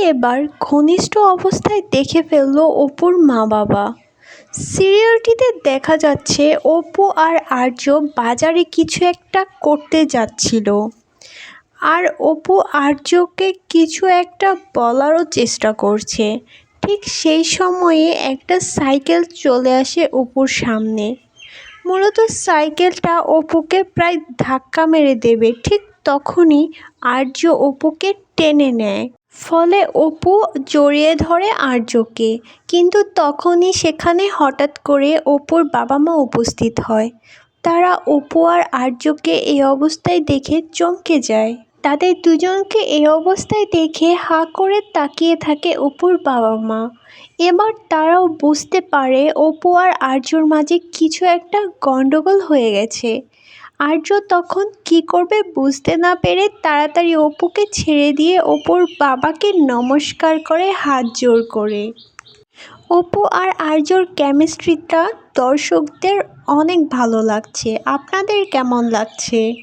এবার ঘনিষ্ঠ অবস্থায় দেখে ফেলল অপুর মা-বাবা। সিরিয়ালটিতে দেখা যাচ্ছে অপু আর আর্য বাজারে কিছু একটা করতে যাচ্ছিল, আর অপু আর্যকে কিছু একটা বলারও চেষ্টা করছে। ঠিক সেই সময়ে একটা সাইকেল চলে আসে অপুর সামনে। মূলত সাইকেলটা অপুকে প্রায় ধাক্কা মেরে দেবে, ঠিক তখনই আর্য অপুকে টেনে নেয়। ফলে অপু জড়িয়ে ধরে আর্যকে, কিন্তু তখনই সেখানে হঠাৎ করে অপুর বাবা মা উপস্থিত হয়। তারা অপু আর আর্যকে এই অবস্থায় দেখে চমকে যায়। তাদের দুজনকে এই অবস্থায় দেখে হাঁ করে তাকিয়ে থাকে অপুর বাবা মা। এবার তারাও বুঝতে পারে অপু আর আর্যর মাঝে কিছু একটা গন্ডগোল হয়ে গেছে। আর্য তখন কি করবে বুঝতে না পেরে তাড়াতাড়ি অপুকে ছেড়ে দিয়ে অপুর বাবাকে নমস্কার করে হাত জোড় করে। অপু আর আর্যর কেমিস্ট্রিটা দর্শকদের অনেক ভালো লাগছে। আপনাদের কেমন লাগছে?